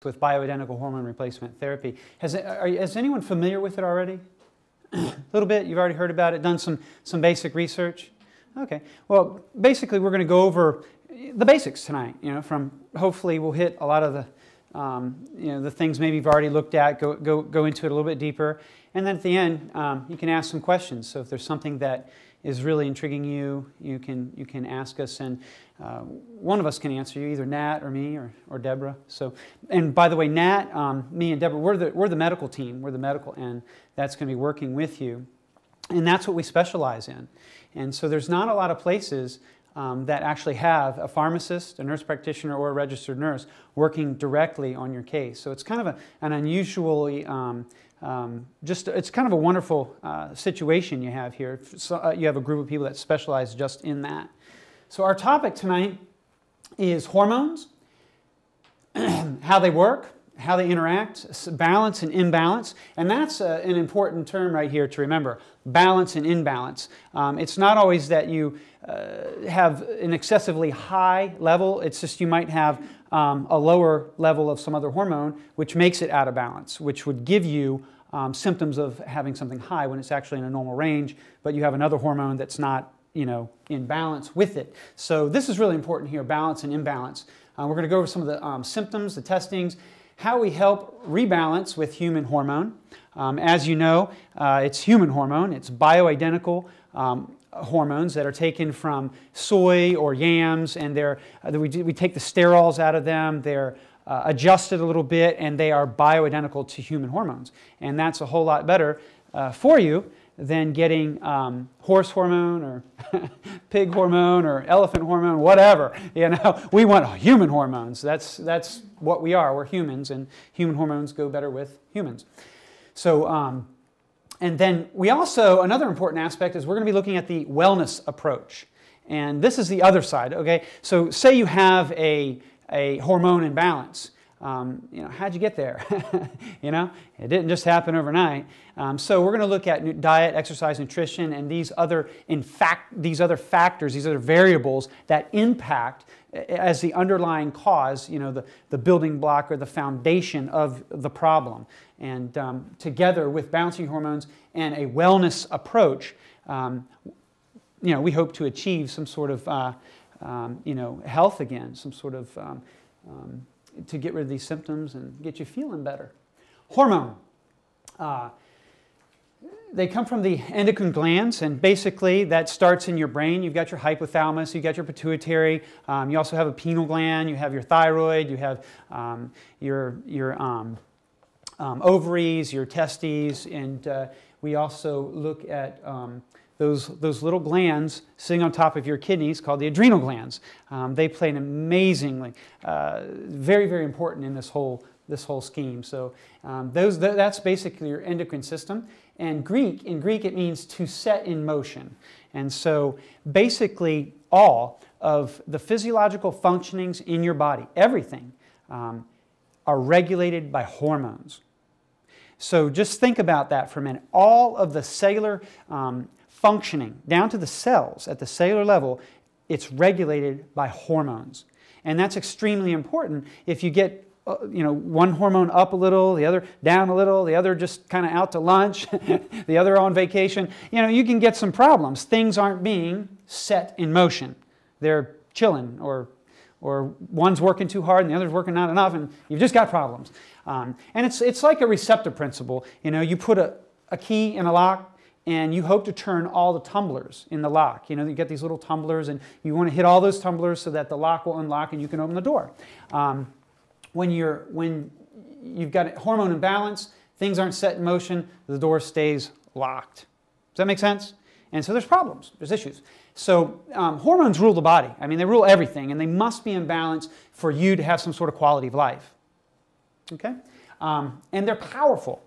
with bioidentical hormone replacement therapy. Is anyone familiar with it already? A little bit? You've already heard about it, done some basic research? Okay. Well, basically we're going to go over the basics tonight. Hopefully we'll hit a lot of the things maybe you've already looked at, go into it a little bit deeper. And then at the end, you can ask some questions. So if there's something that is really intriguing you, you can ask us, and one of us can answer you, either Nat or me or Deborah. So, and by the way, Nat, me and Deborah, we're the medical team. We're the medical end that's going to be working with you, and that's what we specialize in. And so there's not a lot of places that actually have a pharmacist, a nurse practitioner, or a registered nurse working directly on your case. So it's kind of an unusually it's kind of a wonderful situation you have here. So, you have a group of people that specialize just in that. So our topic tonight is hormones, how they work, how they interact, balance and imbalance. And that's an important term right here to remember, balance and imbalance. It's not always that you have an excessively high level. It's just you might have a lower level of some other hormone, which makes it out of balance, which would give you symptoms of having something high when it's actually in a normal range, but you have another hormone that's not, in balance with it. So this is really important here, balance and imbalance. We're going to go over some of the symptoms, the testings, how we help rebalance with human hormone. As you know, it's human hormone. It's bioidentical hormones that are taken from soy or yams, and we take the sterols out of them. They're adjusted a little bit, and they are bioidentical to human hormones. And that's a whole lot better for you than getting horse hormone or pig hormone or elephant hormone, whatever. We want human hormones. That's what we are. We're humans, and human hormones go better with humans. So, and then we also, another important aspect is we're going to be looking at the wellness approach. And this is the other side, okay? So say you have a hormone imbalance. How'd you get there? It didn't just happen overnight. So we're going to look at diet, exercise, nutrition, and these other factors, these other variables that impact as the underlying cause, the building block or the foundation of the problem. And together with balancing hormones and a wellness approach, we hope to achieve some sort of health again, some sort of to get rid of these symptoms and get you feeling better. Hormone. They come from the endocrine glands, and basically that starts in your brain. You've got your hypothalamus, you've got your pituitary, you also have a pineal gland, you have your thyroid, you have your ovaries, your testes, and we also look at those little glands sitting on top of your kidneys called the adrenal glands. They play an amazingly, very, very important in this whole scheme. So that's basically your endocrine system. And in Greek it means to set in motion. And so basically all of the physiological functionings in your body, everything, are regulated by hormones. So just think about that for a minute. All of the cellular functioning down to the cells at the cellular level, it's regulated by hormones. And that's extremely important. If you get one hormone up a little, the other down a little, the other just kind of out to lunch, the other on vacation, you can get some problems. Things aren't being set in motion. They're chilling, or one's working too hard and the other's working not enough, and you've just got problems. And it's like a receptor principle. You put a key in a lock, and you hope to turn all the tumblers in the lock. You get these little tumblers, and you want to hit all those tumblers so that the lock will unlock and you can open the door. When you've got a hormone imbalance, things aren't set in motion, the door stays locked. Does that make sense? And so there's problems, there's issues. So hormones rule the body. I mean, they rule everything, and they must be in balance for you to have some sort of quality of life. Okay? And they're powerful.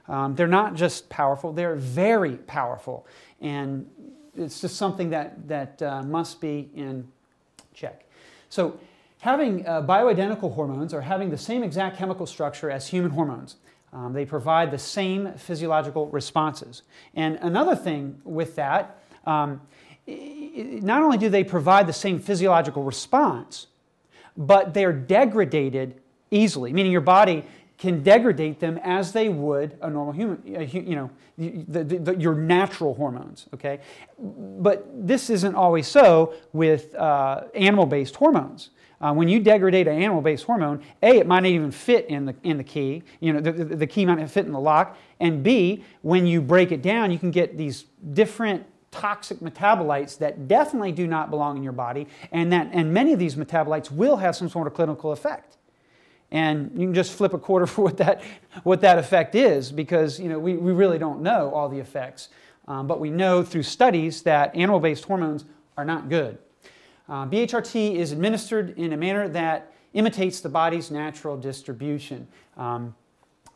They're not just powerful, they're very powerful. And it's just something that must be in check. So having bioidentical hormones are having the same exact chemical structure as human hormones. They provide the same physiological responses. And another thing with that, not only do they provide the same physiological response, but they're degraded easily, meaning your body can degrade them as they would a normal human, your natural hormones, okay? But this isn't always so with animal-based hormones. When you degrade an animal-based hormone, A, it might not even fit in the key, the key might not fit in the lock, and B, when you break it down, you can get these different toxic metabolites that definitely do not belong in your body, and many of these metabolites will have some sort of clinical effect. And you can just flip a quarter for what that effect is, because we really don't know all the effects. But we know through studies that animal-based hormones are not good. BHRT is administered in a manner that imitates the body's natural distribution. And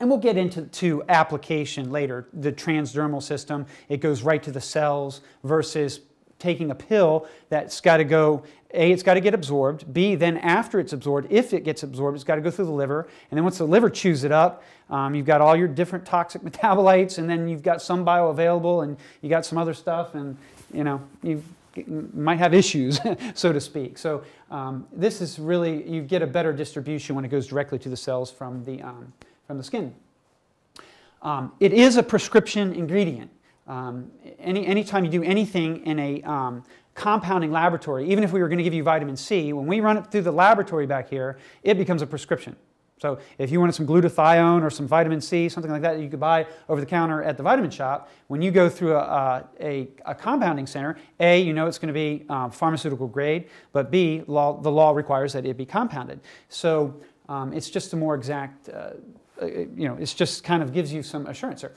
we'll get into application later. The transdermal system, it goes right to the cells versus taking a pill that's got to go, A, it's got to get absorbed, B, then after it's absorbed, if it gets absorbed, it's got to go through the liver, and then once the liver chews it up, you've got all your different toxic metabolites, and then you've got some bioavailable, and you got some other stuff, and you might have issues, so to speak. So this is really, you get a better distribution when it goes directly to the cells from the skin. It is a prescription ingredient. Anytime you do anything in a compounding laboratory, even if we were going to give you vitamin C, when we run it through the laboratory back here, it becomes a prescription. So if you wanted some glutathione or some vitamin C, something like that you could buy over the counter at the vitamin shop, when you go through a compounding center, A, it's going to be pharmaceutical grade, but B, the law requires that it be compounded. So it's just a more exact, it's just kind of gives you some assurance there.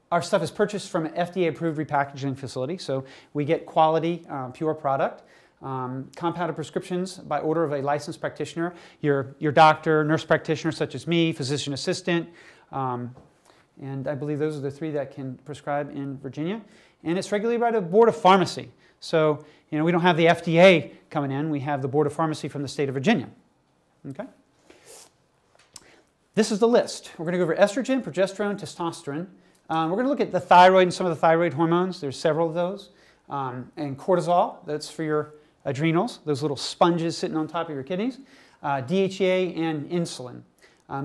Our stuff is purchased from an FDA-approved repackaging facility, so we get quality, pure product. Compounded prescriptions by order of a licensed practitioner, your doctor, nurse practitioner such as me, physician assistant, and I believe those are the three that can prescribe in Virginia. And it's regulated by the Board of Pharmacy. So, we don't have the FDA coming in, we have the Board of Pharmacy from the state of Virginia. Okay? This is the list. We're going to go over estrogen, progesterone, testosterone. We're going to look at the thyroid and some of the thyroid hormones. There's several of those. And cortisol, that's for your adrenals, those little sponges sitting on top of your kidneys. DHEA and insulin.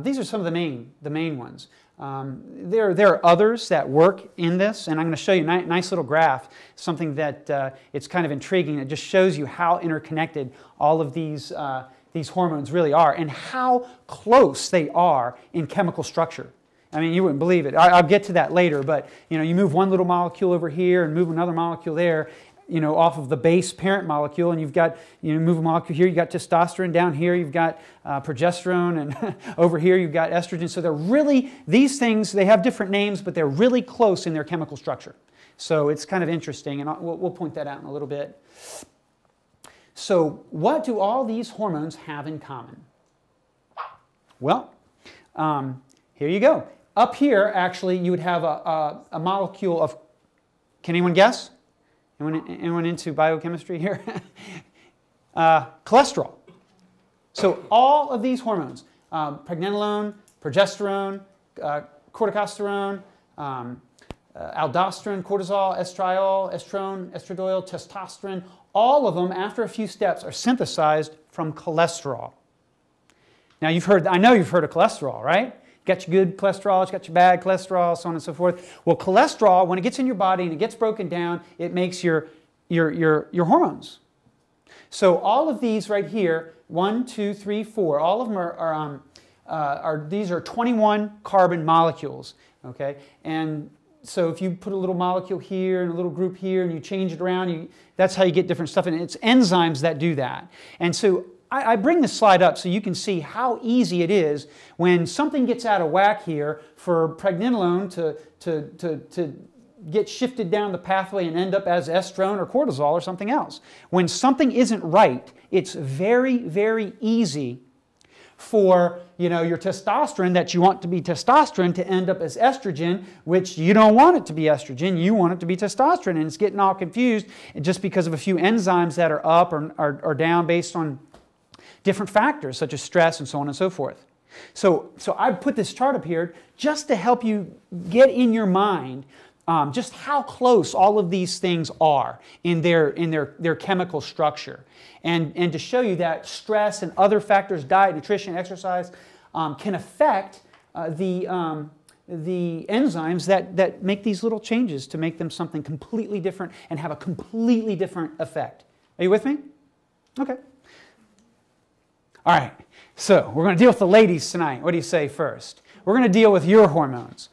These are some of the main ones. There are others that work in this, and I'm going to show you a nice little graph, something that it's kind of intriguing. It just shows you how interconnected all of these hormones really are and how close they are in chemical structure. I mean, you wouldn't believe it. I'll get to that later, but you move one little molecule over here and move another molecule there, off of the base parent molecule, and you've got, move a molecule here, you've got testosterone, down here you've got progesterone, and over here you've got estrogen. So they're really, these things, they have different names, but they're really close in their chemical structure. So it's kind of interesting, and we'll point that out in a little bit. So what do all these hormones have in common? Well, here you go. Up here, actually, you would have a molecule of, can anyone guess? Anyone into biochemistry here? Cholesterol. So all of these hormones, pregnenolone, progesterone, corticosterone, aldosterone, cortisol, estriol, estrone, estradiol, testosterone, all of them, after a few steps, are synthesized from cholesterol. Now, I know you've heard of cholesterol, right? Got your good cholesterol, it's got your bad cholesterol, so on and so forth. Well, cholesterol, when it gets in your body and it gets broken down, it makes your hormones. So all of these right here, 1, 2, 3, 4, all of them these are 21 carbon molecules, okay? And so if you put a little molecule here and a little group here and you change it around, that's how you get different stuff. And it's enzymes that do that. And so I bring this slide up so you can see how easy it is when something gets out of whack here for pregnenolone to get shifted down the pathway and end up as estrone or cortisol or something else. When something isn't right, it's very, very easy for your testosterone that you want to be testosterone to end up as estrogen, which you don't want it to be estrogen, you want it to be testosterone, and it's getting all confused just because of a few enzymes that are up or down based on different factors such as stress and so on and so forth. So I put this chart up here just to help you get in your mind just how close all of these things are in their chemical structure. And to show you that stress and other factors, diet, nutrition, exercise, can affect the enzymes that make these little changes to make them something completely different and have a completely different effect. Are you with me? Okay. All right. So we're going to deal with the ladies tonight. What do you say first? We're going to deal with your hormones.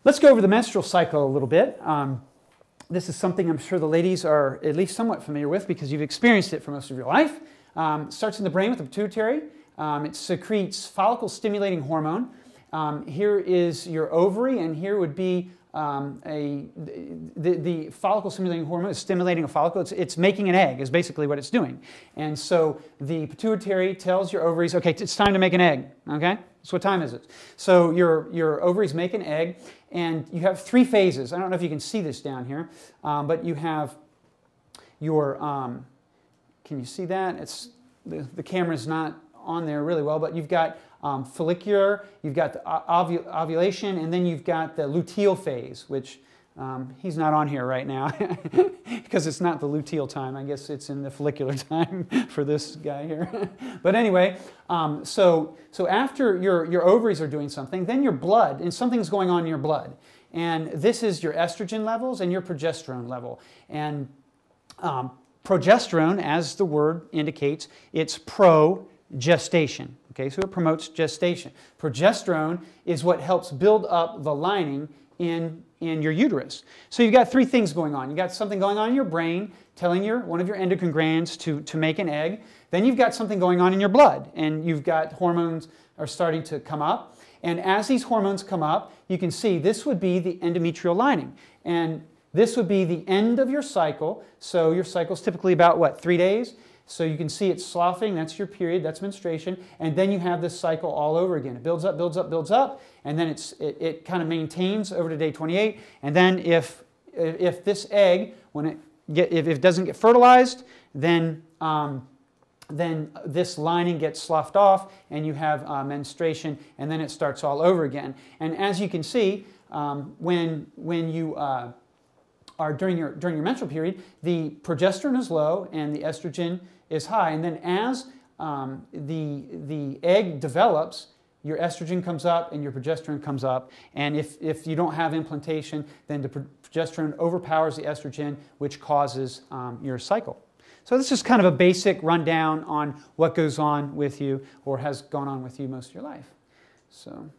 Let's go over the menstrual cycle a little bit. This is something I'm sure the ladies are at least somewhat familiar with because you've experienced it for most of your life. It starts in the brain with the pituitary. It secretes follicle-stimulating hormone. Here is your ovary, and here would be the follicle-stimulating hormone is stimulating a follicle. It's making an egg is basically what it's doing. And so the pituitary tells your ovaries, okay, it's time to make an egg, okay? So what time is it? So your ovaries make an egg, and you have 3 phases. I don't know if you can see this down here, but you have your, can you see that? It's the camera's not on there really well, but you've got follicular, you've got the ovulation, and then you've got the luteal phase, which he's not on here right now because it's not the luteal time. I guess it's in the follicular time for this guy here. But anyway, so after your ovaries are doing something, then your blood, and something's going on in your blood. And this is your estrogen levels and your progesterone level. And progesterone, as the word indicates, it's pro-gestation. Okay, so it promotes gestation. Progesterone is what helps build up the lining in your uterus. So you've got 3 things going on. You've got something going on in your brain telling one of your endocrine glands to make an egg. Then you've got something going on in your blood, and you've got hormones are starting to come up. And as these hormones come up, you can see this would be the endometrial lining. And this would be the end of your cycle. So your cycle is typically about, what, 3 days? So you can see it's sloughing, that's your period, that's menstruation, and then you have this cycle all over again. It builds up, builds up, builds up, and then it kind of maintains over to day 28. And then if this egg, if it doesn't get fertilized, then this lining gets sloughed off, and you have menstruation, and then it starts all over again. And as you can see, when you are during your menstrual period, the progesterone is low and the estrogen is high. And then as the egg develops, your estrogen comes up and your progesterone comes up. And if you don't have implantation, then the progesterone overpowers the estrogen, which causes your cycle. So this is kind of a basic rundown on what goes on with you or has gone on with you most of your life. So,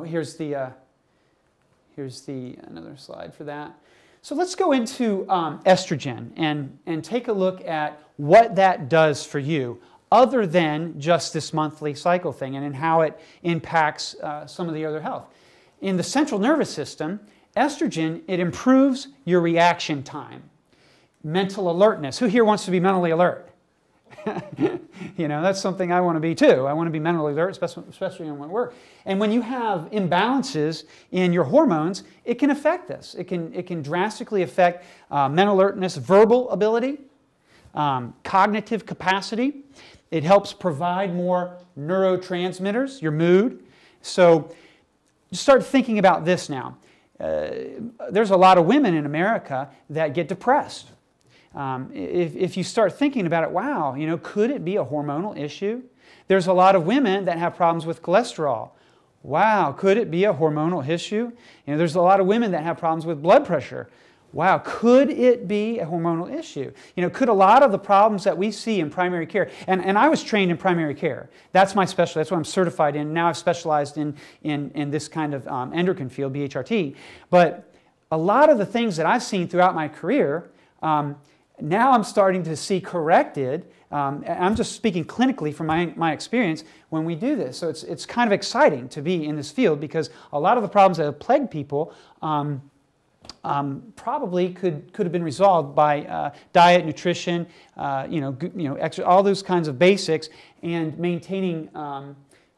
here's another slide for that. So let's go into estrogen and take a look at what that does for you other than just this monthly cycle thing and how it impacts some of the other health. In the central nervous system, estrogen, it improves your reaction time. Mental alertness. Who here wants to be mentally alert? You know, that's something I want to be too. I want to be mentally alert, especially when I work. And when you have imbalances in your hormones, it can affect this. It can drastically affect mental alertness, verbal ability, cognitive capacity. It helps provide more neurotransmitters, your mood. So start thinking about this now. There's a lot of women in America that get depressed. If you start thinking about it, wow, you know, could it be a hormonal issue? There's a lot of women that have problems with cholesterol. Wow, could it be a hormonal issue? You know, there's a lot of women that have problems with blood pressure. Wow, could it be a hormonal issue? You know, could a lot of the problems that we see in primary care, and I was trained in primary care. That's my specialty. That's what I'm certified in. Now I've specialized in this kind of endocrine field, BHRT. But a lot of the things that I've seen throughout my career, now I'm starting to see corrected. I'm just speaking clinically from my experience when we do this. So it's kind of exciting to be in this field because a lot of the problems that have plagued people probably could have been resolved by diet, nutrition, all those kinds of basics, and maintaining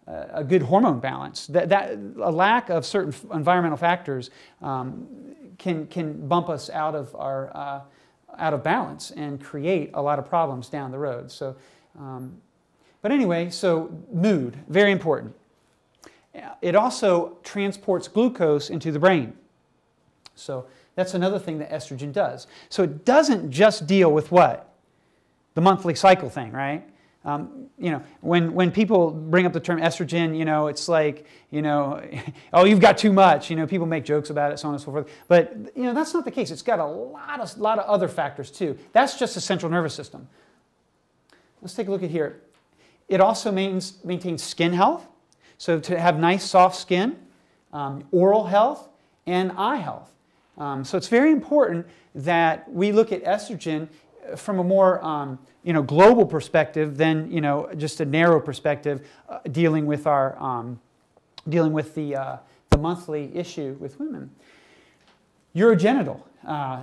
a good hormone balance. A lack of certain environmental factors can bump us out of balance and create a lot of problems down the road. So, but anyway, so mood, very important. It also transports glucose into the brain. So that's another thing that estrogen does. So it doesn't just deal with what? The monthly cycle thing, right? You know, when people bring up the term estrogen, you know, it's like, you know, oh, you've got too much. You know, people make jokes about it, so on and so forth. But, you know, that's not the case. It's got a lot of other factors too. That's just the central nervous system. Let's take a look at here. It also maintains skin health. So to have nice, soft skin, oral health, and eye health. So it's very important that we look at estrogen from a more you know, global perspective than, you know, just a narrow perspective dealing with our the monthly issue with women. Urogenital.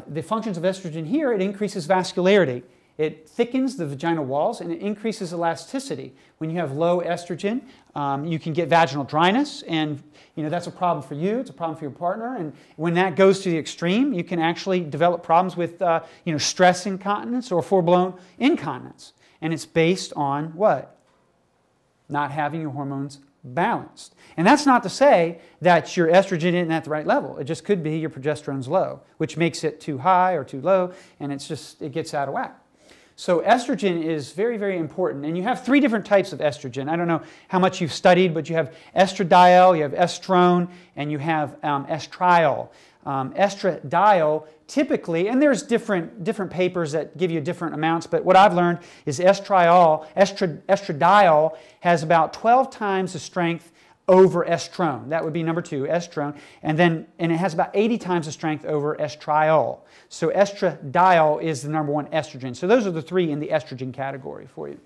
The functions of estrogen here, it increases vascularity. It thickens the vaginal walls and it increases elasticity. When you have low estrogen, you can get vaginal dryness, and you know that's a problem for you. It's a problem for your partner. And when that goes to the extreme, you can actually develop problems with you know, stress incontinence or full-blown incontinence. And it's based on what? Not having your hormones balanced. And that's not to say that your estrogen isn't at the right level. It just could be your progesterone's low, which makes it too high or too low, and it gets out of whack. So estrogen is very, very important. And you have 3 different types of estrogen. I don't know how much you've studied, but you have estradiol, you have estrone, and you have estriol. Estradiol typically, and there's different papers that give you different amounts, but what I've learned is estradiol has about 12 times the strength over estrone. That would be number 2, estrone. And it has about 80 times the strength over estriol. So estradiol is the number 1 estrogen. So those are the 3 in the estrogen category for you.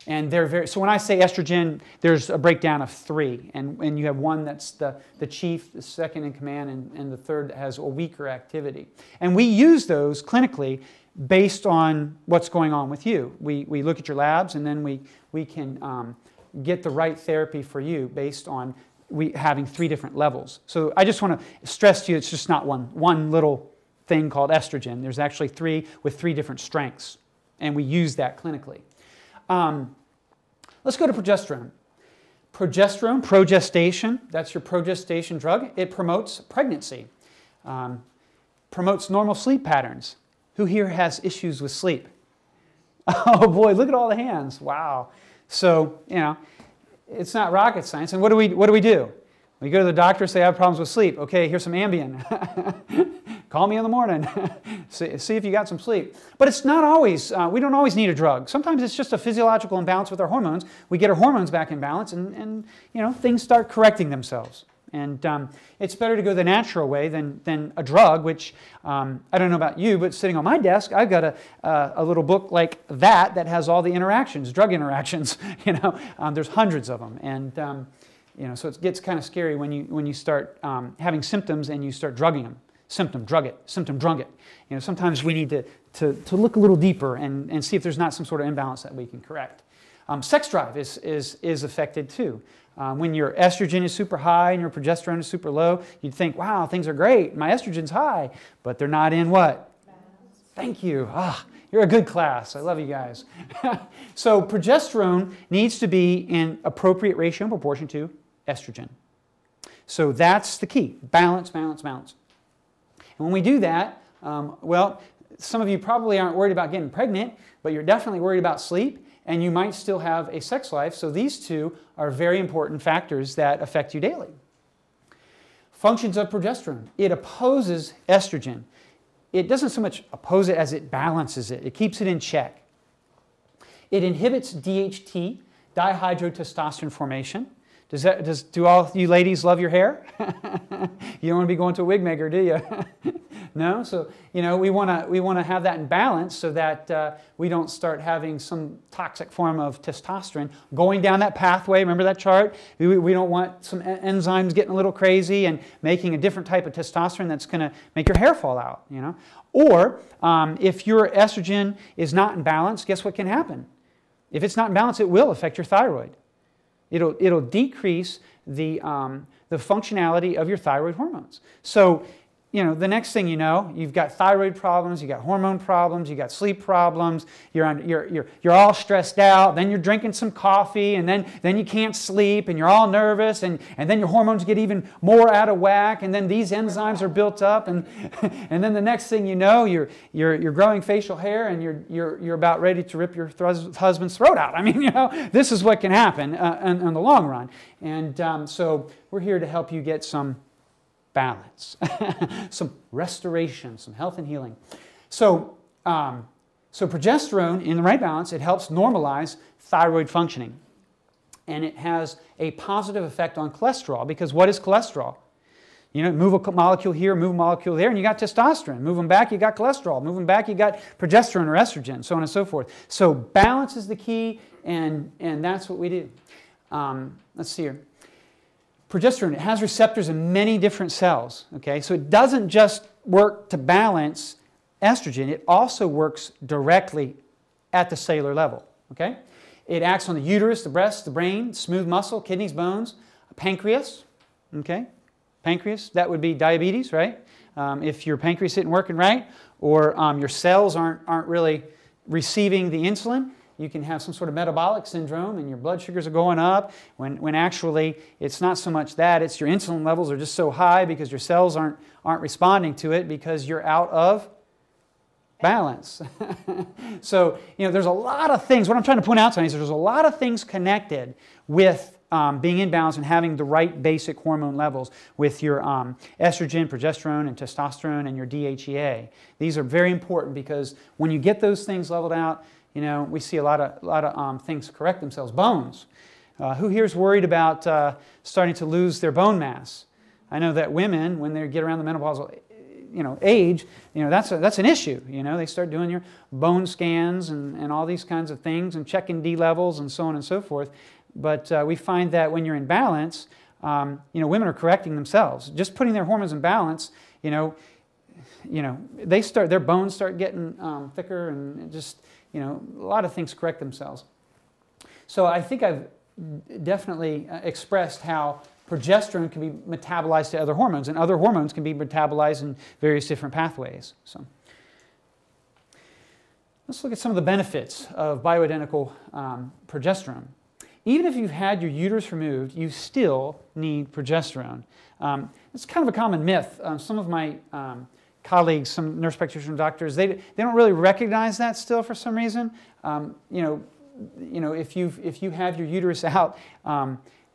And they're so when I say estrogen, there's a breakdown of 3. And you have one that's the chief, the second in command, and the third that has a weaker activity. And we use those clinically based on what's going on with you. We look at your labs, and then we can get the right therapy for you based on having 3 different levels. So I just want to stress to you, it's just not one little thing called estrogen. There's actually 3 with 3 different strengths, and we use that clinically. Let's go to progesterone. Progesterone, progestation, that's your progestation drug. It promotes pregnancy, promotes normal sleep patterns. Who here has issues with sleep? Oh boy, look at all the hands. Wow. So, you know, it's not rocket science. And what do we do? We go to the doctor, say, I have problems with sleep. Okay, here's some Ambien. Call me in the morning. see if you got some sleep. But it's not always, we don't always need a drug. Sometimes it's just a physiological imbalance with our hormones. We get our hormones back in balance, and you know, things start correcting themselves. And it's better to go the natural way than a drug, which I don't know about you, but sitting on my desk, I've got a little book like that has all the interactions, drug interactions. You know, there's hundreds of them, and you know, so it gets kind of scary when you start having symptoms and you start drugging them. Symptom, drug it. Symptom, drug it. You know, sometimes we need to look a little deeper and see if there's not some sort of imbalance that we can correct. Sex drive is affected too. When your estrogen is super high and your progesterone is super low, you'd think, wow, things are great. My estrogen's high, but they're not in what? Balance. Thank you. You're a good class. I love you guys. So progesterone needs to be in appropriate ratio and proportion to estrogen. So that's the key. Balance, balance, balance. And when we do that, well, some of you probably aren't worried about getting pregnant, but you're definitely worried about sleep, and you might still have a sex life. So these 2 are very important factors that affect you daily. Functions of progesterone. It opposes estrogen. It doesn't so much oppose it as it balances it. It keeps it in check. It inhibits DHT, dihydrotestosterone formation. Do all you ladies love your hair? You don't want to be going to a wig maker, do you? No? So, you know, we want to have that in balance so that we don't start having some toxic form of testosterone going down that pathway. Remember that chart? We don't want some enzymes getting a little crazy and making a different type of testosterone that's going to make your hair fall out, you know? Or if your estrogen is not in balance, guess what can happen? If it's not in balance, it will affect your thyroid. It'll decrease the functionality of your thyroid hormones. So, the next thing you know, you've got thyroid problems, you've got hormone problems, you've got sleep problems, you're all stressed out, then you're drinking some coffee, and then you can't sleep, and you're all nervous, and then your hormones get even more out of whack, and then these enzymes are built up, and and then the next thing you know, you're growing facial hair, and you're about ready to rip your husband's throat out. I mean, this is what can happen in the long run. And so we're here to help you get some balance, some restoration, some health and healing. So, so progesterone in the right balance, it helps normalize thyroid functioning. And it has a positive effect on cholesterol, because what is cholesterol? Move a molecule here, move a molecule there, and you got testosterone. Move them back, you got cholesterol. Move them back, you got progesterone or estrogen, so on and so forth. So balance is the key, and that's what we do. Let's see here. Progesterone, it has receptors in many different cells, okay? So it doesn't just work to balance estrogen, it also works directly at the cellular level, okay? It acts on the uterus, the breast, the brain, smooth muscle, kidneys, bones, pancreas, okay? Pancreas, that would be diabetes, right? If your pancreas isn't working right, or your cells aren't really receiving the insulin, you can have some sort of metabolic syndrome, and your blood sugars are going up, when actually it's not so much that, it's your insulin levels are just so high because your cells aren't responding to it because you're out of balance. So, there's a lot of things. What I'm trying to point out tonight is there's a lot of things connected with being in balance and having the right basic hormone levels with your estrogen, progesterone, and testosterone, and your DHEA. These are very important because when you get those things leveled out, we see a lot of things correct themselves. Bones. Who here is worried about starting to lose their bone mass? I know that women, when they get around the menopausal age, that's an issue. They start doing your bone scans and all these kinds of things and checking D levels and so on and so forth. But we find that when you're in balance, women are correcting themselves. Just putting their hormones in balance, their bones start getting thicker, and it just, a lot of things correct themselves. So I think I've definitely expressed how progesterone can be metabolized to other hormones, and other hormones can be metabolized in various different pathways. So let's look at some of the benefits of bioidentical progesterone. Even if you've had your uterus removed, you still need progesterone. It's kind of a common myth. Some of my colleagues, some nurse practitioner doctors, they don't really recognize that still for some reason. If you have your uterus out,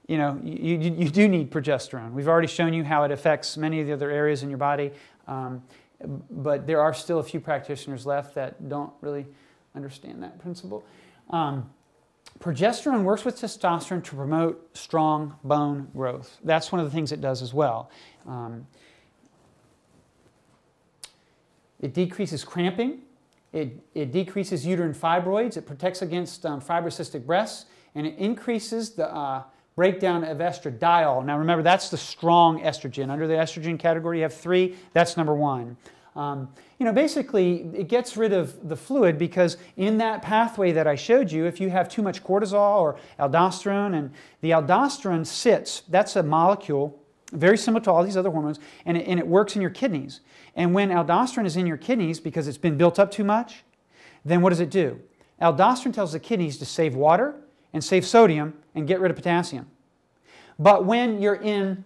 you do need progesterone. We've already shown you how it affects many of the other areas in your body, but there are still a few practitioners left that don't really understand that principle. Progesterone works with testosterone to promote strong bone growth. That's one of the things it does as well. It decreases cramping. It decreases uterine fibroids. It protects against fibrocystic breasts. And it increases the breakdown of estradiol. Now remember, that's the strong estrogen. Under the estrogen category, you have 3. That's number 1. Basically, it gets rid of the fluid because in that pathway that I showed you, if you have too much cortisol or aldosterone, and the aldosterone sits, that's a molecule very similar to all these other hormones, and it works in your kidneys. And when aldosterone is in your kidneys because it's been built up too much, then what does it do? Aldosterone tells the kidneys to save water and save sodium and get rid of potassium. But when you're in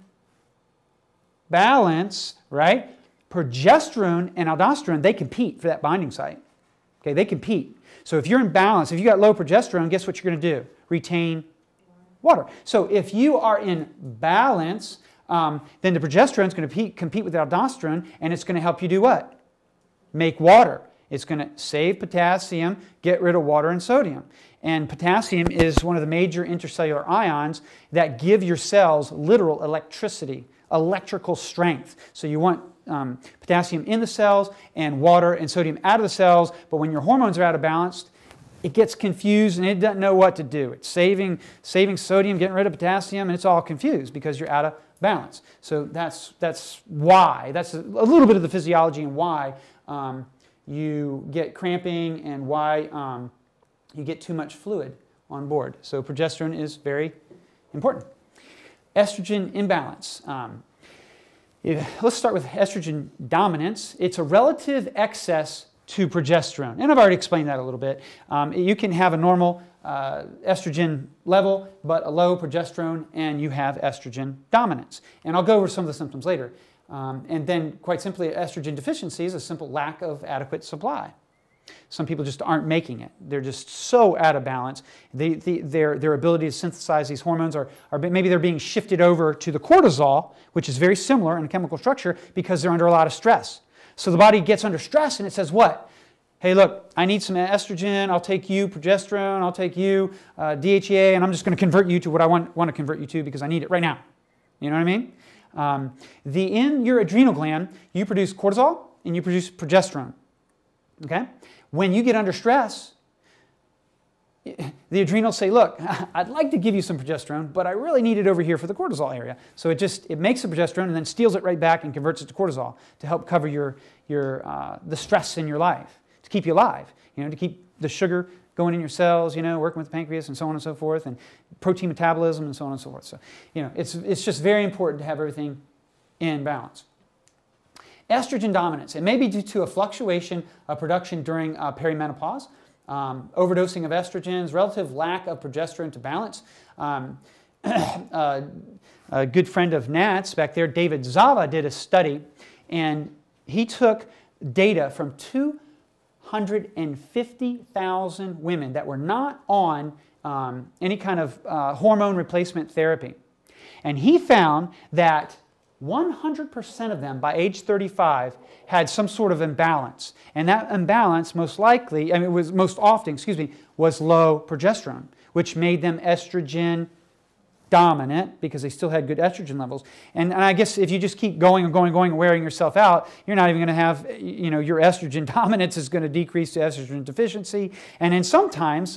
balance, right? Progesterone and aldosterone, they compete for that binding site. Okay, they compete. So if you're in balance, if you got low progesterone, guess what you're going to do? Retain water. So if you are in balance, then the progesterone is going to compete with the aldosterone, and it's going to help you do what? Make water. It's going to save potassium, get rid of water and sodium. And potassium is one of the major intercellular ions that give your cells literal electricity, electrical strength. So you want potassium in the cells and water and sodium out of the cells, but when your hormones are out of balance, it gets confused and it doesn't know what to do. It's saving sodium, getting rid of potassium, and it's all confused because you're out of balance. So that's why. That's a little bit of the physiology and why you get cramping and why you get too much fluid on board. So progesterone is very important. Estrogen imbalance. let's start with estrogen dominance. It's a relative excess to progesterone. And I've already explained that a little bit. You can have a normal estrogen level, but a low progesterone, and you have estrogen dominance. And I'll go over some of the symptoms later. And then, quite simply, estrogen deficiency is a simple lack of adequate supply. Some people just aren't making it. They're just so out of balance. Their ability to synthesize these hormones maybe they're being shifted over to the cortisol, which is very similar in chemical structure, because they're under a lot of stress. So the body gets under stress and it says what? Hey, look, I need some estrogen. I'll take you progesterone. I'll take you DHEA, and I'm just going to convert you to what I want to convert you to because I need it right now. You know what I mean? In your adrenal gland, you produce cortisol and you produce progesterone. Okay? When you get under stress, the adrenals say, look, I'd like to give you some progesterone, but I really need it over here for the cortisol area. So it makes the progesterone and then steals it right back and converts it to cortisol to help cover the stress in your life, to keep you alive, to keep the sugar going in your cells, working with the pancreas and so on and so forth, and protein metabolism and so on and so forth. So, it's just very important to have everything in balance. Estrogen dominance. It may be due to a fluctuation of production during perimenopause, overdosing of estrogens, relative lack of progesterone to balance. A good friend of Nat's back there, David Zava, did a study, and he took data from 250,000 women that were not on any kind of hormone replacement therapy. And he found that 100% of them by age 35 had some sort of imbalance. And that imbalance most often, was low progesterone, which made them estrogen dominant because they still had good estrogen levels. And I guess if you just keep going and wearing yourself out, you're not even going to have, your estrogen dominance is going to decrease to estrogen deficiency. And then sometimes,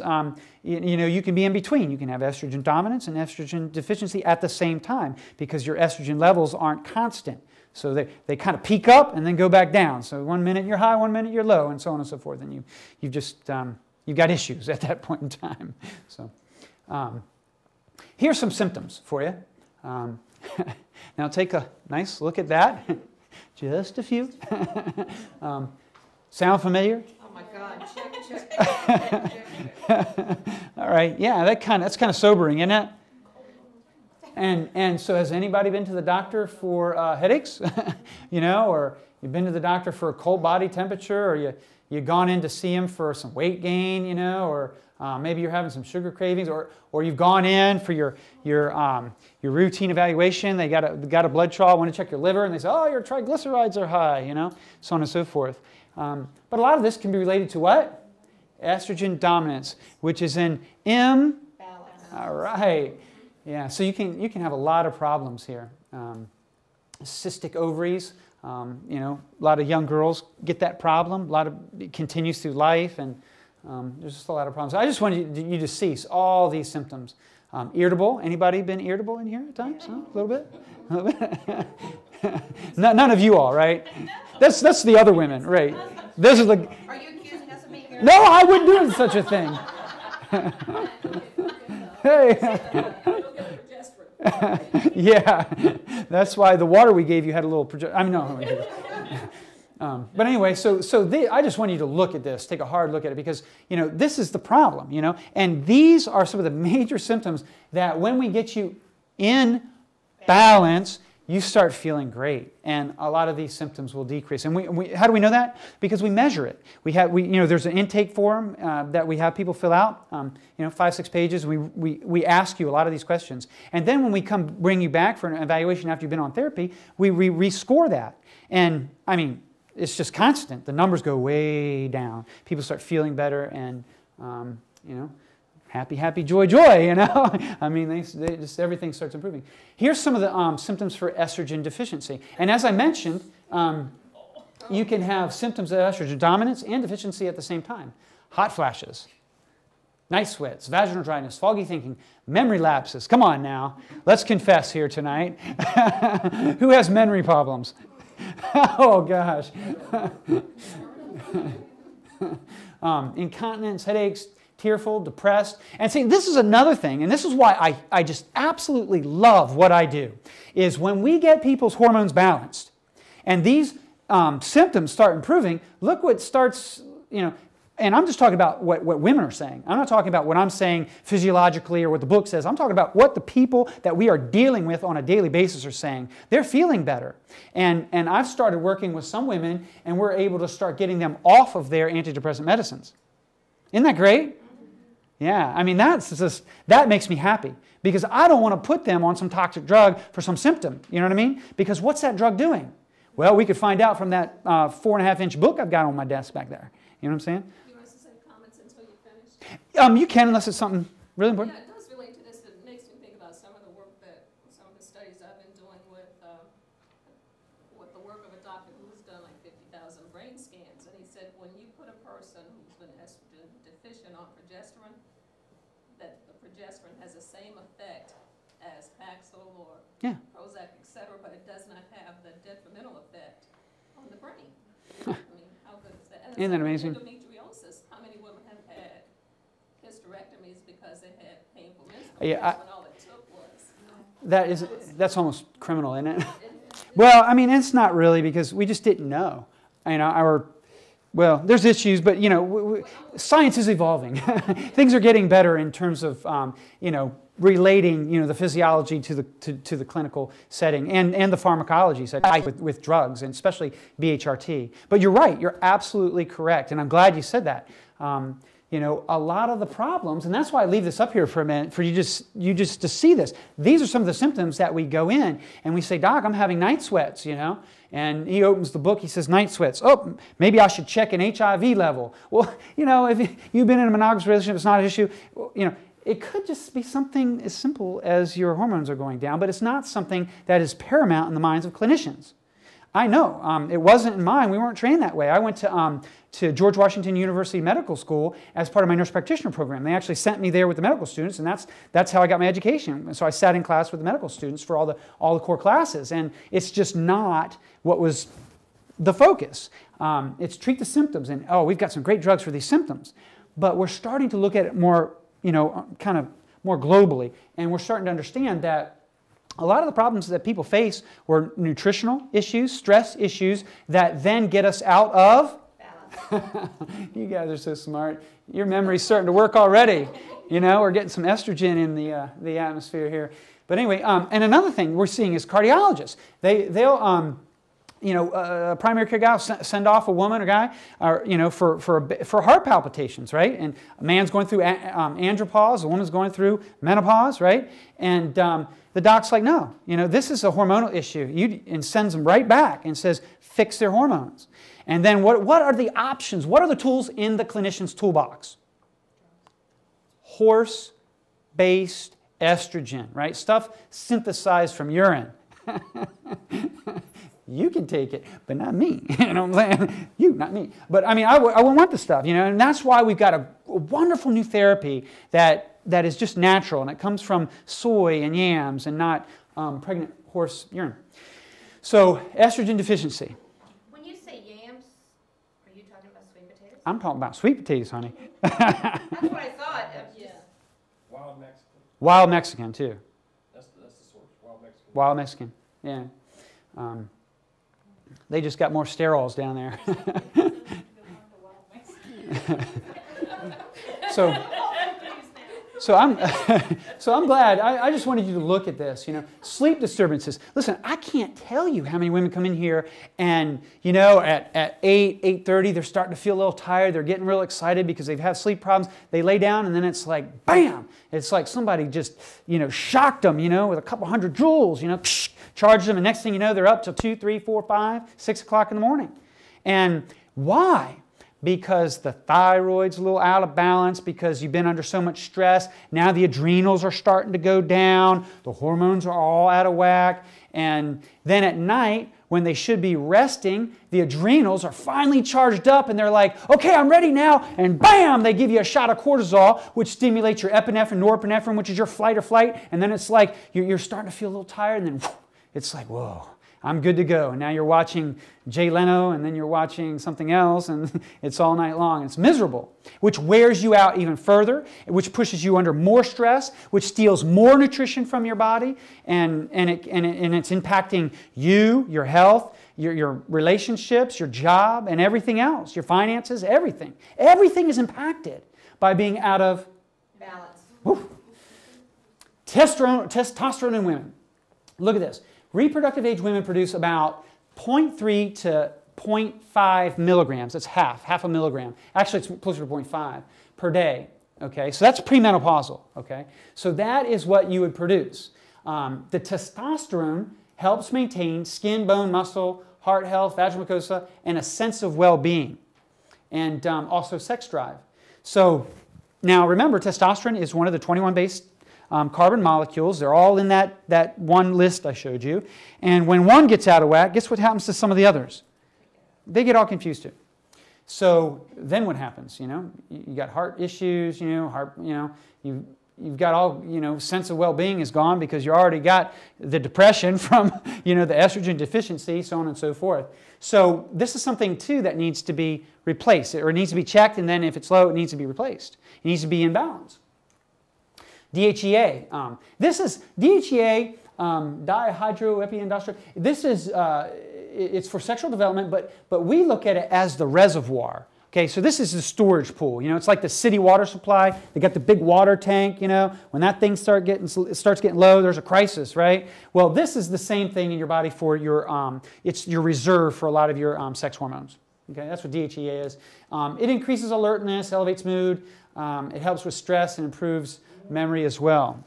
you can be in between. You can have estrogen dominance and estrogen deficiency at the same time because your estrogen levels aren't constant. So they kind of peak up and then go back down. So 1 minute you're high, 1 minute you're low, and so on and so forth. And you've got issues at that point in time. So. Here's some symptoms for you. Now take a nice look at that. Just a few. Sound familiar? Oh my God, check. All right, yeah, that's kind of sobering, isn't it? And so has anybody been to the doctor for headaches? Or you've been to the doctor for a cold body temperature, or you've gone in to see him for some weight gain, or maybe you're having some sugar cravings, or you've gone in for your routine evaluation. They got a blood draw, want to check your liver, and they say, oh, your triglycerides are high, so on and so forth. But a lot of this can be related to what? Estrogen dominance, which is an imbalance. All right, yeah. So you can have a lot of problems here. Cystic ovaries. A lot of young girls get that problem. It continues through life, and there's just a lot of problems. I just wanted you to see all these symptoms. Irritable. Anybody been irritable in here at times? Huh? A little bit? A little bit? None of you all, right? That's the other women, right? This is the. Are you accusing us of being irritable? No, I wouldn't do such a thing. Hey. Yeah, that's why the water we gave you had a little but anyway, I just want you to look at this, take a hard look at it, because this is the problem, and these are some of the major symptoms that when we get you in balance, you start feeling great, and a lot of these symptoms will decrease. And how do we know that? Because we measure it. There's an intake form that we have people fill out. 5-6 pages. We ask you a lot of these questions, and then when we come bring you back for an evaluation after you've been on therapy, we rescore that. And I mean, it's just constant. The numbers go way down. People start feeling better, and happy, joy. I mean, they just everything starts improving. Here's some of the symptoms for estrogen deficiency. And as I mentioned, you can have symptoms of estrogen dominance and deficiency at the same time. Hot flashes, night sweats, vaginal dryness, foggy thinking, memory lapses. Come on now, let's confess here tonight. Who has memory problems? Oh gosh. Incontinence, headaches, tearful, depressed. And see, this is another thing, and this is why I just absolutely love what I do, is when we get people's hormones balanced and these symptoms start improving, look what starts, and I'm just talking about what women are saying. I'm not talking about what I'm saying physiologically or what the book says. I'm talking about what the people that we are dealing with on a daily basis are saying. They're feeling better. And I've started working with some women, and we're able to start getting them off of their antidepressant medicines. Isn't that great? Yeah, I mean, that makes me happy, because I don't want to put them on some toxic drug for some symptom. You know what I mean? Because what's that drug doing? Well, we could find out from that 4.5-inch book I've got on my desk back there. You know what I'm saying? You can, unless it's something really important. Yeah, it does relate to this. It makes me think about some of the work some of the studies I've been doing with the work of a doctor who's done like 50,000 brain scans. And he said when you put a person who's been estrogen deficient on progesterone, that the progesterone has the same effect as Paxil or Prozac, etc., but it does not have the detrimental effect on the brain. I mean, how good is that? And isn't that amazing? Endometriosis. How many women have had hysterectomies because they had painful menstrual Yeah, when all it took was... that's almost criminal, isn't it? Well, I mean, it's not really, because we just didn't know. Well, there's issues, but science is evolving. Things are getting better in terms of relating the physiology to the clinical setting and the pharmacology setting with drugs, and especially BHRT. But you're right, you're absolutely correct, and I'm glad you said that. A lot of the problems, and that's why I leave this up here for a minute, for you just to see this. These are some of the symptoms that we go in and we say, Doc, I'm having night sweats, And he opens the book, he says, night sweats. Oh, maybe I should check an HIV level. Well, if you've been in a monogamous relationship, it's not an issue. It could just be something as simple as your hormones are going down, but it's not something that is paramount in the minds of clinicians. I know. It wasn't in mine. We weren't trained that way. I went to George Washington University Medical School as part of my nurse practitioner program. They actually sent me there with the medical students, and that's how I got my education. And so I sat in class with the medical students for all the core classes, and it's just not what was the focus. It's treat the symptoms, and we've got some great drugs for these symptoms. But we're starting to look at it more, kind of more globally, and we're starting to understand that a lot of the problems that people face were nutritional issues, stress issues that then get us out of... You guys are so smart. Your memory's starting to work already. We're getting some estrogen in the atmosphere here. But anyway, and another thing we're seeing is cardiologists. They'll a primary care guy will send off a woman or guy, for heart palpitations, right? And a man's going through andropause, a woman's going through menopause, right? And the doc's like, no, this is a hormonal issue, and sends them right back and says, fix their hormones. And then what are the options? What are the tools in the clinician's toolbox? Horse-based estrogen, right? Stuff synthesized from urine. You can take it, but not me. You know what I'm saying? You, not me. But I mean, I would want the stuff, and that's why we've got a wonderful new therapy that is just natural, and it comes from soy and yams and not pregnant horse urine. So, estrogen deficiency. When you say yams, are you talking about sweet potatoes? I'm talking about sweet potatoes, honey. That's what I thought. Yeah. Wild Mexican. Wild Mexican, too. That's the source. Wild Mexican. Wild Mexican, yeah. They just got more sterols down there. So I'm glad. I just wanted you to look at this. Sleep disturbances. Listen, I can't tell you how many women come in here and at 8:30 they're starting to feel a little tired. They're getting real excited because they've had sleep problems. They lay down and then it's like bam! It's like somebody just shocked them with a couple hundred joules. Charged them, and next thing you know, they're up till 2, 3, 4, 5, 6 o'clock in the morning. And why? Because the thyroid's a little out of balance, because you've been under so much stress. Now the adrenals are starting to go down. The hormones are all out of whack. And then at night, when they should be resting, the adrenals are finally charged up and they're like, okay, I'm ready now. And bam, they give you a shot of cortisol, which stimulates your epinephrine, norepinephrine, which is your flight or flight. And then it's like you're starting to feel a little tired, and then it's like, whoa. I'm good to go. And now you're watching Jay Leno, and then you're watching something else, and it's all night long. It's miserable, which wears you out even further, which pushes you under more stress, which steals more nutrition from your body, and it's impacting you, your health, your relationships, your job, and everything else, your finances, everything. Everything is impacted by being out of Balance. whew, testosterone in women. Look at this. Reproductive age women produce about 0.3 to 0.5 milligrams. That's half a milligram. Actually, it's closer to 0.5 per day. Okay, so that's premenopausal. Okay, so that is what you would produce. The testosterone helps maintain skin, bone, muscle, heart health, vaginal mucosa, and a sense of well-being, and also sex drive. So now remember, testosterone is one of the 21 base carbon molecules. They're all in that one list I showed you. And when one gets out of whack, guess what happens to some of the others? They get all confused too. So then what happens? You know, you got heart issues. You know, you've got all, sense of well-being is gone because you already got the depression from, the estrogen deficiency, so on and so forth. So this is something too that needs to be replaced, or it needs to be checked, and then if it's low, it needs to be replaced. It needs to be in balance. DHEA. This is DHEA, dihydroepiandrosterone. This is it's for sexual development, but we look at it as the reservoir. Okay, so this is the storage pool. It's like the city water supply. They got the big water tank. When that thing starts getting low, there's a crisis, right? Well, this is the same thing in your body for your it's your reserve for a lot of your sex hormones. Okay, that's what DHEA is. It increases alertness, elevates mood. It helps with stress and improves memory as well.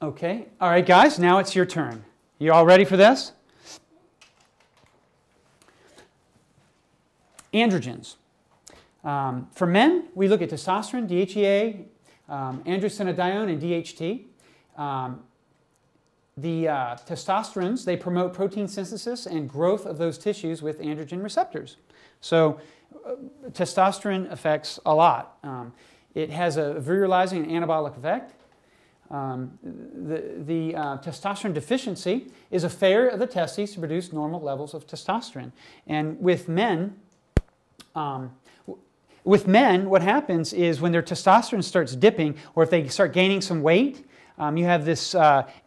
Okay, all right, guys, now it's your turn. You all ready for this? Androgens. For men, we look at testosterone, DHEA, androstenedione, and DHT. The testosterones, they promote protein synthesis and growth of those tissues with androgen receptors. So testosterone affects a lot. It has a virilizing and anabolic effect. The testosterone deficiency is a failure of the testes to produce normal levels of testosterone. And with men, what happens is when their testosterone starts dipping, or if they start gaining some weight, you have this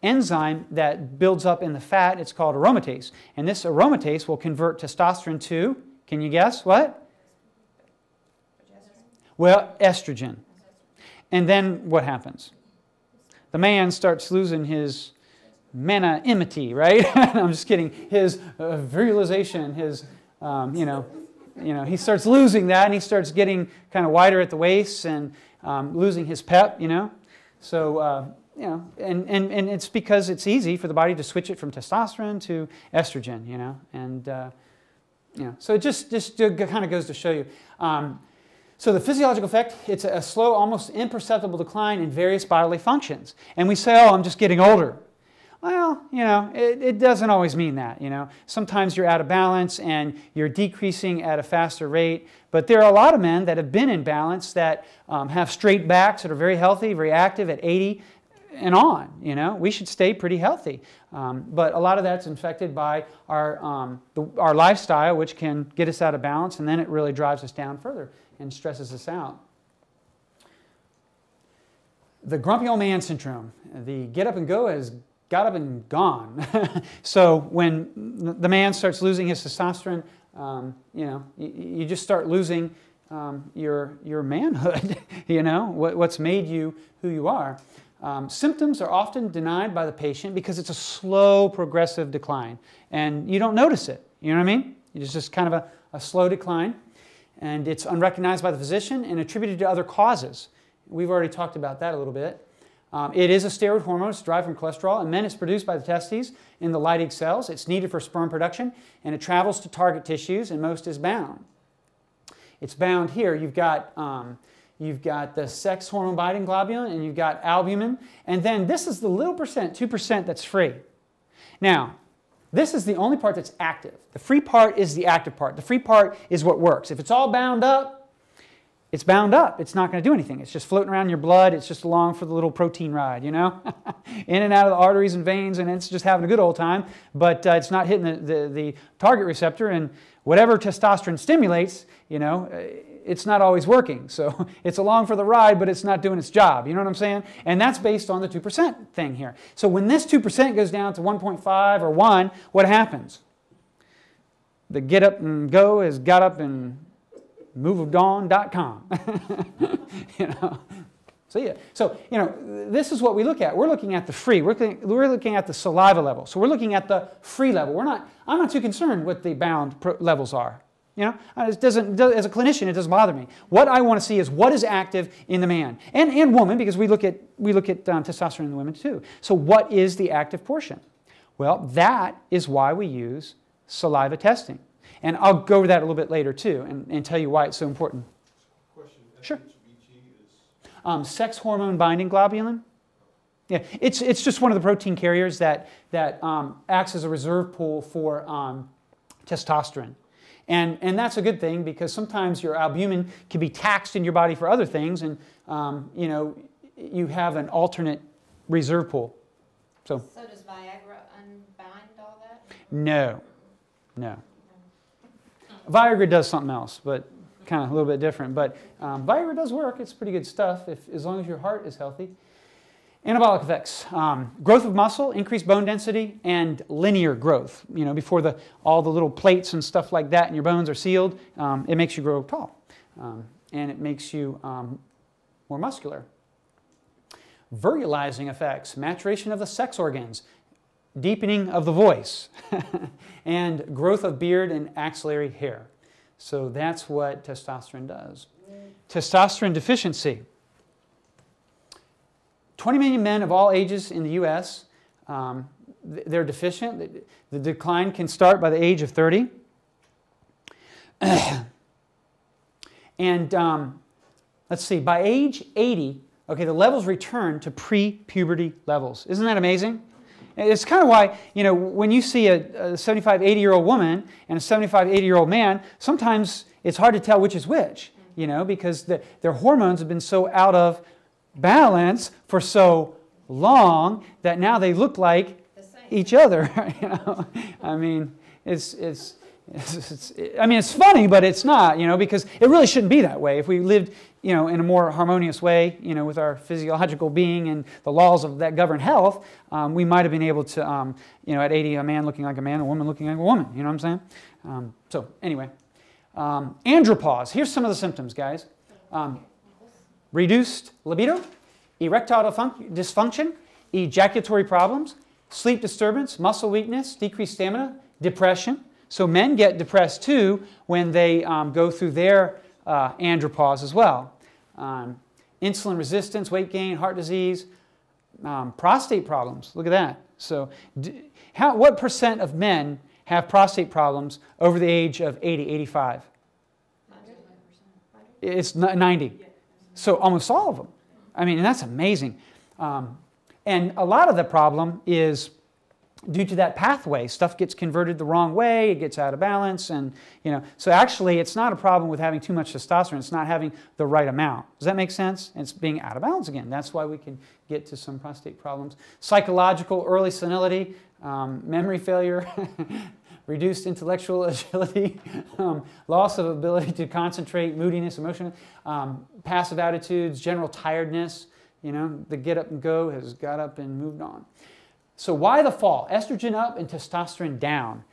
enzyme that builds up in the fat. It's called aromatase. And this aromatase will convert testosterone to, can you guess what? Well, estrogen. And then what happens? The man starts losing his magnanimity, right? I'm just kidding. His virilization, his, he starts losing that, and he starts getting kind of wider at the waist and losing his pep, So, and it's because it's easy for the body to switch it from testosterone to estrogen, and, so it just kind of goes to show you. So the physiological effect, it's a slow, almost imperceptible decline in various bodily functions. And we say, oh, I'm just getting older. Well, it doesn't always mean that, Sometimes you're out of balance and you're decreasing at a faster rate. But there are a lot of men that have been in balance that have straight backs, that are very healthy, very active at 80 and on, We should stay pretty healthy. But a lot of that's infected by our lifestyle, which can get us out of balance, and then it really drives us down further and stresses us out. The grumpy old man syndrome, the get up and go has got up and gone. So when the man starts losing his testosterone, you just start losing your manhood, what's made you who you are. Symptoms are often denied by the patient because it's a slow, progressive decline. And you don't notice it, you know what I mean? It's just kind of a slow decline. And it's unrecognized by the physician and attributed to other causes. We've already talked about that a little bit. It is a steroid hormone. It's derived from cholesterol. In men, it's produced by the testes in the Leydig cells. It's needed for sperm production, and it travels to target tissues, and most is bound. It's bound here. You've got the sex hormone binding globulin, and you've got albumin. And then this is the little percent, 2%, that's free. Now, this is the only part that's active. The free part is the active part. The free part is what works. If it's all bound up, it's bound up. It's not going to do anything. It's just floating around in your blood. It's just along for the little protein ride, you know, in and out of the arteries and veins, and it's just having a good old time. But it's not hitting the target receptor, and whatever testosterone stimulates, you know, it's not always working. So it's along for the ride, but it's not doing its job. You know what I'm saying? And that's based on the 2% thing here. So when this 2% goes down to 1.5 or 1, what happens? The get up and go has got up and moveofdawn.com. You know. So yeah. So, you know, this is what we look at. We're looking at the free. We're looking at the saliva level. So we're looking at the free level. I'm not too concerned what the bound levels are. You know, as a clinician, it doesn't bother me. What I want to see is what is active in the man and woman, because we look at testosterone in the women too. So what is the active portion? Well, that is why we use saliva testing. And I'll go over that a little bit later too and tell you why it's so important. Question, sure. SHBG is? Sex hormone binding globulin. Yeah, it's just one of the protein carriers that acts as a reserve pool for testosterone. And that's a good thing because sometimes your albumin can be taxed in your body for other things, and you know, you have an alternate reserve pool. So does Viagra unbind all that? No. Viagra does something else, but kind of a little bit different. But Viagra does work. It's pretty good stuff as long as your heart is healthy. Anabolic effects, growth of muscle, increased bone density, and linear growth. You know, before all the little plates and stuff like that in your bones are sealed, it makes you grow tall. And it makes you more muscular. Virulizing effects, maturation of the sex organs, deepening of the voice, and growth of beard and axillary hair. So that's what testosterone does. Testosterone deficiency. 20 million men of all ages in the U.S., they're deficient. The decline can start by the age of 30. And let's see, by age 80, okay, the levels return to pre-puberty levels. Isn't that amazing? It's kind of why, you know, when you see a 75, 80-year-old woman and a 75, 80-year-old man, sometimes it's hard to tell which is which, you know, because their hormones have been so out of balance for so long that now they look like each other. You know, I mean, it's funny, but it's not, you know, because it really shouldn't be that way. If we lived, you know, in a more harmonious way, you know, with our physiological being and the laws of that govern health, we might have been able to, you know, at 80, a man looking like a man, a woman looking like a woman. You know what I'm saying? So anyway, andropause. Here's some of the symptoms, guys. Reduced libido, erectile dysfunction, ejaculatory problems, sleep disturbance, muscle weakness, decreased stamina, depression. So men get depressed too when they go through their andropause as well. Insulin resistance, weight gain, heart disease, prostate problems. Look at that. So what percent of men have prostate problems over the age of 80, 85? 95%. It's 90. So almost all of them. I mean, and that's amazing. And a lot of the problem is due to that pathway. Stuff gets converted the wrong way, it gets out of balance, and you know. So actually, it's not a problem with having too much testosterone. It's not having the right amount. Does that make sense? It's being out of balance again. That's why we can get to some prostate problems. Psychological early senility, memory failure. Reduced intellectual agility, loss of ability to concentrate, moodiness, emotion, passive attitudes, general tiredness. You know, the get up and go has got up and moved on. So why the fall? Estrogen up and testosterone down.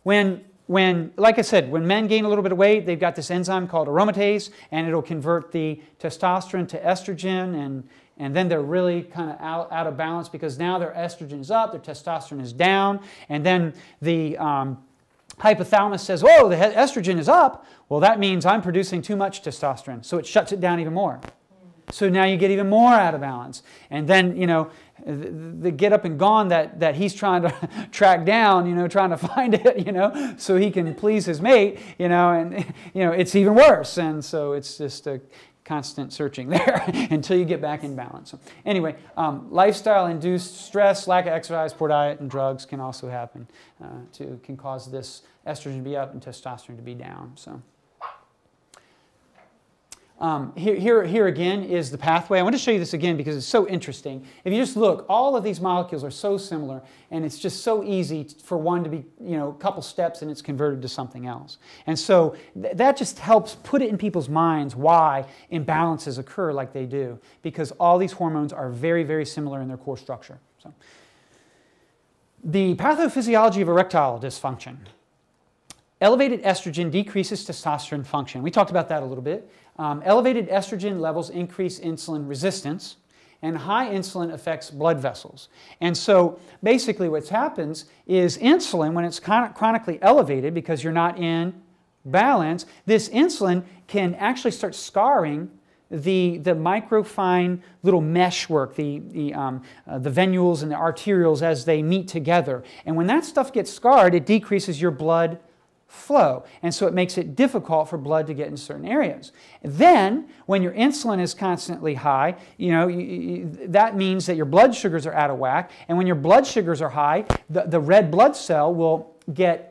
When, like I said, when men gain a little bit of weight, they've got this enzyme called aromatase, and it'll convert the testosterone to estrogen, and then they're really kind of out of balance because now their estrogen is up, their testosterone is down, and then the hypothalamus says, whoa, the estrogen is up. Well, that means I'm producing too much testosterone, so it shuts it down even more. So now you get even more out of balance. And then, you know, the get up and gone that he's trying to track down, you know, trying to find it, you know, so he can please his mate, you know, and, you know, it's even worse. And so it's just a constant searching there until you get back in balance. So anyway, lifestyle-induced stress, lack of exercise, poor diet, and drugs can also happen can cause this estrogen to be up and testosterone to be down. So Here again is the pathway. I want to show you this again because it's so interesting. If you just look, all of these molecules are so similar, and it's just so easy for one to be, a couple steps and it's converted to something else. And so that just helps put it in people's minds why imbalances occur like they do, because all these hormones are very, very similar in their core structure. So, the pathophysiology of erectile dysfunction. Elevated estrogen decreases testosterone function. We talked about that a little bit. Elevated estrogen levels increase insulin resistance, and high insulin affects blood vessels. And so basically what happens is insulin, when it's chronically elevated because you're not in balance, this insulin can actually start scarring the microfine little meshwork, the venules and the arterioles as they meet together. And when that stuff gets scarred, it decreases your blood flow, and so it makes it difficult for blood to get in certain areas. Then, when your insulin is constantly high, that means that your blood sugars are out of whack, and when your blood sugars are high, the red blood cell will get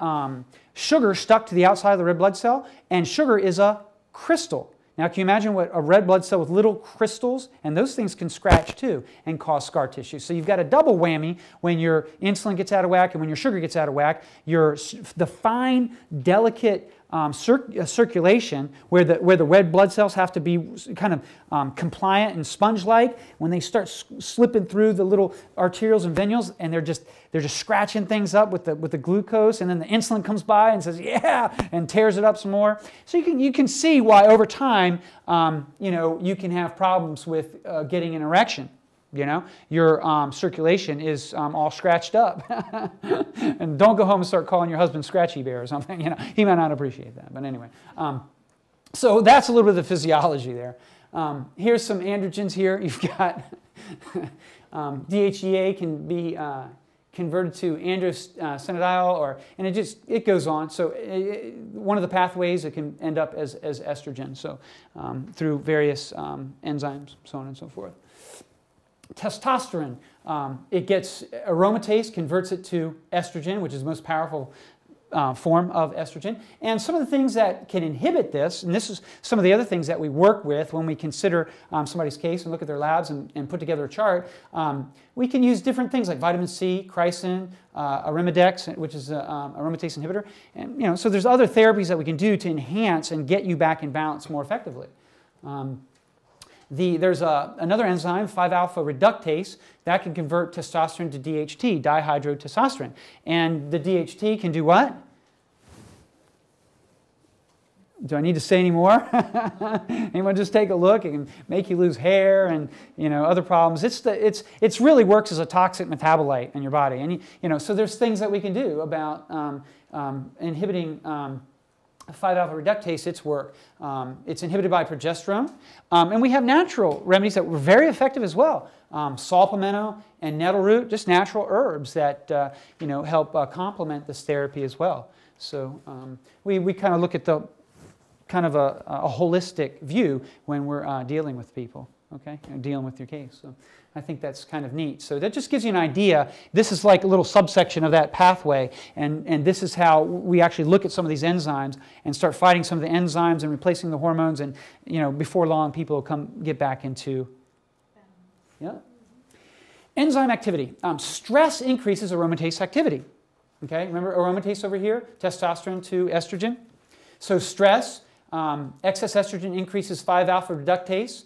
sugar stuck to the outside of the red blood cell, and sugar is a crystal. Now, can you imagine what a red blood cell with little crystals, and those things can scratch too and cause scar tissue. So you've got a double whammy when your insulin gets out of whack and when your sugar gets out of whack. The fine, delicate circulation where the red blood cells have to be kind of compliant and sponge-like, when they start slipping through the little arterioles and venules, and they're just scratching things up with the glucose, and then the insulin comes by and says, yeah, and tears it up some more. So you can see why over time, you can have problems with getting an erection. Your circulation is all scratched up. And don't go home and start calling your husband Scratchy Bear or something. He might not appreciate that. But anyway, so that's a little bit of the physiology there. Here's some androgens here. You've got DHEA can be converted to androstenediol, and it goes on. So one of the pathways, it can end up as estrogen. So through various enzymes, so on and so forth. Testosterone, it gets aromatase, converts it to estrogen, which is the most powerful form of estrogen. And some of the things that can inhibit this, and this is some of the other things that we work with when we consider somebody's case and look at their labs and put together a chart, we can use different things like vitamin C, chrysin, arimidex, which is an aromatase inhibitor. And so there's other therapies that we can do to enhance and get you back in balance more effectively. There's another enzyme, 5-alpha reductase, that can convert testosterone to DHT, dihydrotestosterone. And the DHT can do what? Do I need to say any more? Anyone just take a look? It can make you lose hair and other problems. It's really works as a toxic metabolite in your body. And so there's things that we can do about inhibiting 5-alpha reductase, its work. It's inhibited by progesterone. And we have natural remedies that were very effective as well. Saw palmetto and nettle root, just natural herbs that help complement this therapy as well. So we kind of look at the kind of a holistic view when we're dealing with people, okay, dealing with your case. So I think that's kind of neat. So that just gives you an idea. This is like a little subsection of that pathway, and this is how we actually look at some of these enzymes and start fighting some of the enzymes and replacing the hormones, and before long people will get back into enzyme activity. Stress increases aromatase activity. Okay, remember aromatase over here, testosterone to estrogen. So stress, excess estrogen increases 5-alpha reductase.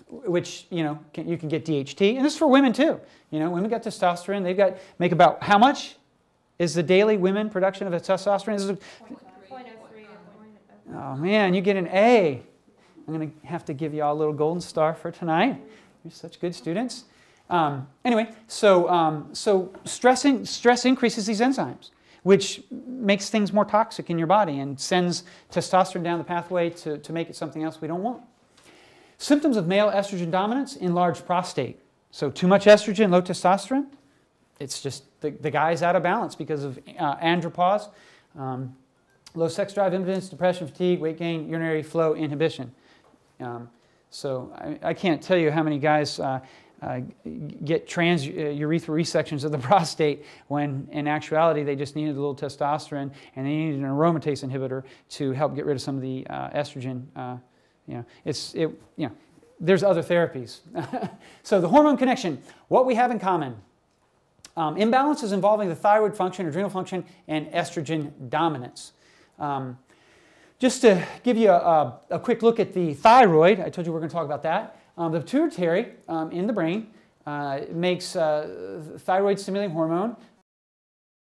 Which you can get DHT, and this is for women too. Women got testosterone. They've got make about how much is the daily women production of testosterone? This is 0.03. oh man, you get an A. I'm going to have to give you all a little golden star for tonight. You're such good students. Anyway, so stress increases these enzymes, which makes things more toxic in your body and sends testosterone down the pathway to make it something else we don't want. Symptoms of male estrogen dominance: enlarged prostate. So too much estrogen, low testosterone. It's just the guy's out of balance because of andropause, low sex drive, impotence, depression, fatigue, weight gain, urinary flow inhibition. So I can't tell you how many guys get urethral resections of the prostate when in actuality they just needed a little testosterone and they needed an aromatase inhibitor to help get rid of some of the estrogen There's other therapies. So the hormone connection, what we have in common. Imbalances involving the thyroid function, adrenal function, and estrogen dominance. Just to give you a quick look at the thyroid, I told you we're going to talk about that. The pituitary in the brain makes thyroid-stimulating hormone